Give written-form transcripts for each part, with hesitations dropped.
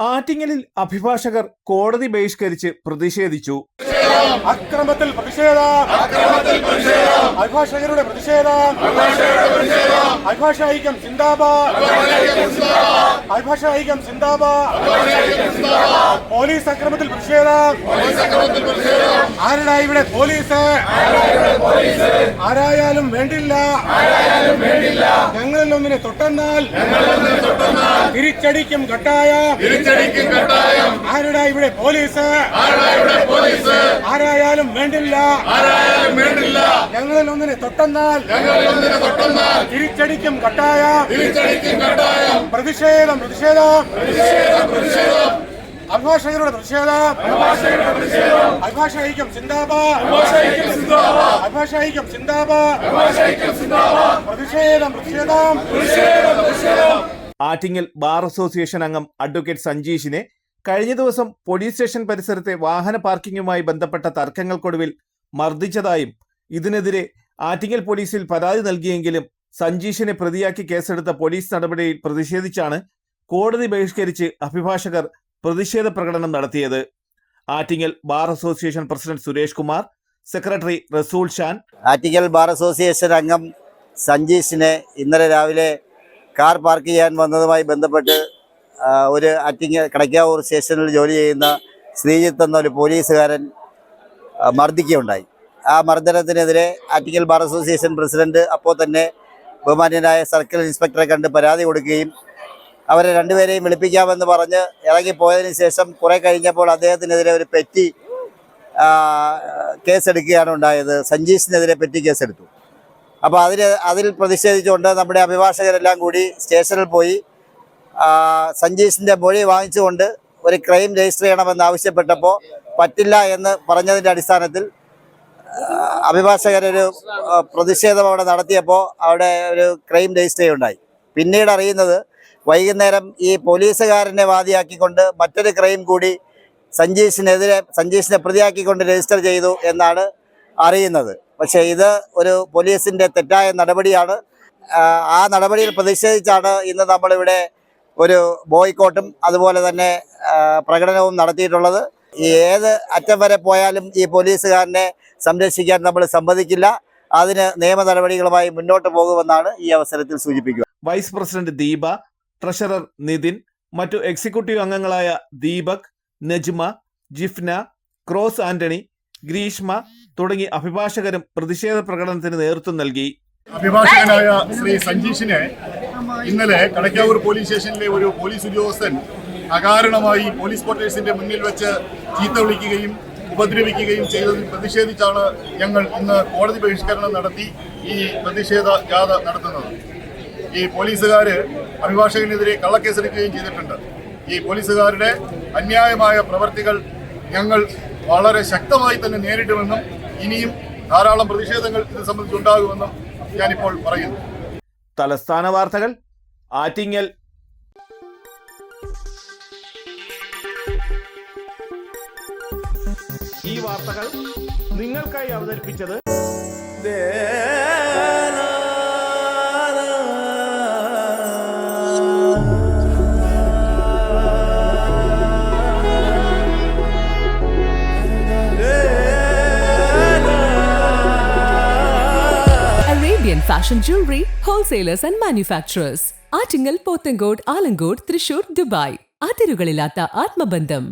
ആറ്റിങ്ങലിൽ അഭിഭാഷകർ കോടതി ബഹിഷ്കരിച്ച് പ്രതിഷേധിച്ചു. അക്രമത്തിൽ പ്രതിഷേധം, അഭിഭാഷകരുടെ പ്രതിഷേധം, അഭിഭാഷക ഐക്യം സിന്ദാബാദ്, അഭിഭാഷക ഐക്യം സിന്ദാബാദ്. പോലീസ് അക്രമത്തിൽ പ്രതിഷേധം. ആരുടെ ഇവിടെ പോലീസ്? ആരായാലും വേണ്ടില്ല, ഞങ്ങളിൽ ഒന്നിനെ തൊട്ടെന്നാൽ തിരിച്ചടിക്കും കട്ടായം. ആരുടെ ഇവിടെ പോലീസ്? ആരായാലും വേണ്ടില്ല, ഞങ്ങളിൽ ഒന്നിനെ തൊട്ടെന്നാൽ തിരിച്ചടിക്കും കട്ടായം. പ്രതിഷേധം, അഭിഭാഷകരുടെ പ്രതിഷേധം. അഭിഭാഷക ഐക്യം സിന്ദാബാദ്, അഭിഭാഷക ഐക്യം സിന്ദാബാദ്. പ്രതിഷേധം. ആറ്റിങ്ങൽ ബാർ അസോസിയേഷൻ അംഗം അഡ്വക്കേറ്റ് സഞ്ജീഷിനെ കഴിഞ്ഞ ദിവസം പോലീസ് സ്റ്റേഷൻ പരിസരത്തെ വാഹന പാർക്കിങ്ങുമായി ബന്ധപ്പെട്ട തർക്കങ്ങൾക്കൊടുവിൽ മർദ്ദിച്ചതായും ഇതിനെതിരെ ആറ്റിങ്ങൽ പോലീസിൽ പരാതി നൽകിയെങ്കിലും സഞ്ജീഷിനെ പ്രതിയാക്കി കേസെടുത്ത പോലീസ് നടപടിയിൽ പ്രതിഷേധിച്ചാണ് കോടതി ബഹിഷ്കരിച്ച് അഭിഭാഷകർ പ്രതിഷേധ പ്രകടനം നടത്തിയത്. Attingal bar association president Suresh Kumar, secretary റസൂൽ ഷാൻ. ആറ്റിങ്ങൽ ബാർ അസോസിയേഷൻ അംഗം സഞ്ജീഷിനെ ഇന്നലെ രാവിലെ കാർ പാർക്ക് ചെയ്യാൻ വന്നതുമായി ബന്ധപ്പെട്ട് ഒരു ആറ്റിങ്ങൽ കടയ്ക്കാവൂർ സ്റ്റേഷനിൽ ജോലി ചെയ്യുന്ന ശ്രീജിത്ത് എന്നൊരു പോലീസുകാരൻ മർദ്ദിക്കുകയുണ്ടായി. ആ മർദ്ദനത്തിനെതിരെ ആറ്റിങ്ങൽ ബാർ അസോസിയേഷൻ പ്രസിഡന്റ് അപ്പോൾ തന്നെ ബഹുമാന്യനായ സർക്കിൾ ഇൻസ്പെക്ടറെ കണ്ട് പരാതി കൊടുക്കുകയും അവരെ രണ്ടുപേരെയും വിളിപ്പിക്കാമെന്ന് പറഞ്ഞ് ഇറങ്ങിപ്പോയതിനു ശേഷം കുറെ കഴിഞ്ഞപ്പോൾ അദ്ദേഹത്തിനെതിരെ ഒരു പെറ്റി കേസെടുക്കുകയാണ് ഉണ്ടായത്. സഞ്ജീഷിനെതിരെ പെറ്റി കേസെടുത്തു. അപ്പോൾ അതിൽ പ്രതിഷേധിച്ചുകൊണ്ട് നമ്മുടെ അഭിഭാഷകരെല്ലാം കൂടി സ്റ്റേഷനിൽ പോയി സഞ്ജീഷിൻ്റെ മൊഴി വാങ്ങിച്ചുകൊണ്ട് ഒരു ക്രൈം രജിസ്റ്റർ ചെയ്യണമെന്ന് ആവശ്യപ്പെട്ടപ്പോൾ പറ്റില്ല എന്ന് പറഞ്ഞതിൻ്റെ അടിസ്ഥാനത്തിൽ അഭിഭാഷകരൊരു പ്രതിഷേധം അവിടെ നടത്തിയപ്പോൾ അവിടെ ഒരു ക്രൈം രജിസ്റ്റർ ചെയ്യുകയുണ്ടായി. പിന്നീട് അറിയുന്നത് വൈകുന്നേരം ഈ പോലീസുകാരനെ വാദിയാക്കിക്കൊണ്ട് മറ്റൊരു ക്രൈം കൂടി സഞ്ജീഷിനെ പ്രതിയാക്കിക്കൊണ്ട് രജിസ്റ്റർ ചെയ്തു എന്നാണ് അറിയുന്നത്. പക്ഷേ ഇത് ഒരു പോലീസിൻ്റെ തെറ്റായ നടപടിയാണ്. ആ നടപടിയിൽ പ്രതിഷേധിച്ചാണ് ഇന്ന് നമ്മളിവിടെ ഒരു ബോയ്ക്കോട്ടും അതുപോലെ തന്നെ പ്രകടനവും നടത്തിയിട്ടുള്ളത്. ഏത് അറ്റം വരെ പോയാലും ഈ പോലീസുകാരനെ സംരക്ഷിക്കാൻ നമ്മൾ സമ്മതിക്കില്ല. അതിന് നിയമ നടപടികളുമായി മുന്നോട്ട് പോകുമെന്നാണ് ഈ അവസരത്തിൽ സൂചിപ്പിക്കുക. Vice president Deepa, treasurer Nithin, മറ്റു എക്സിക്യൂട്ടീവ് അംഗങ്ങളായ ദീപക്, നജ്മ, ജിഫ്ന, ക്രോസ് ആന്റണി, ഗ്രീഷ്മ തുടങ്ങി അഭിഭാഷകരും പ്രതിഷേധ പ്രകടനത്തിന് നേതൃത്വം നൽകി. അഭിഭാഷകനായ ശ്രീ സഞ്ജീഷിനെ ഇന്നലെ കടയ്ക്കാവൂർ പോലീസ് സ്റ്റേഷനിലെ ഒരു പോലീസ് ഉദ്യോഗസ്ഥൻ അകാരണമായി പോലീസ് ക്വാർട്ടേഴ്സിന്റെ മുന്നിൽ വെച്ച് ചീത്ത വിളിക്കുകയും ഉപദ്രവിക്കുകയും ചെയ്തതിൽ പ്രതിഷേധിച്ചാണ് ഞങ്ങൾ ഇന്ന് കോടതി ബഹിഷ്കരണം നടത്തി ഈ പ്രതിഷേധ ജാഥ നടത്തുന്നത്. ഈ പോലീസുകാർ അഭിഭാഷകനെതിരെ കള്ളക്കേസെടുക്കുകയും ചെയ്തിട്ടുണ്ട്. ഈ പോലീസുകാരുടെ അന്യായമായ പ്രവർത്തികൾ ഞങ്ങൾ വളരെ ശക്തമായി തന്നെ നേരിടുമെന്നും ഇനിയും ധാരാളം പ്രതിഷേധങ്ങൾ ഇത് സംബന്ധിച്ചുണ്ടാകുമെന്നും ഞാനിപ്പോൾ പറയുന്നു. തലസ്ഥാന വാർത്തകൾ, ആറ്റിങ്ങൽ. ഈ വാർത്തകൾ നിങ്ങൾക്കായി അവതരിപ്പിച്ചത് Fashion jewelry, wholesalers and manufacturers. Attingal, Pothencode, Alamcode, Thrissur, Dubai. അതിരുകളില്ലാത്ത ആത്മബന്ധം.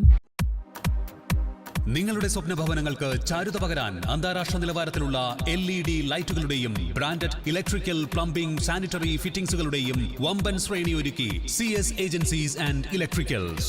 നിങ്ങളുടെ സ്വപ്ന ഭവനങ്ങൾക്ക് ചാരുത പകരാൻ അന്താരാഷ്ട്ര നിലവാരത്തിലുള്ള LED ലൈറ്റുകളുടെയും ബ്രാൻഡഡ് ഇലക്ട്രിക്കൽ, പ്ലംബിംഗ്, സാനിറ്ററി ഫിറ്റിംഗ്സുകളുടെയും വമ്പൻ ശ്രേണി ഒരുക്കി CS ഏജൻസീസ് ആൻഡ് ഇലക്ട്രിക്കൽസ്.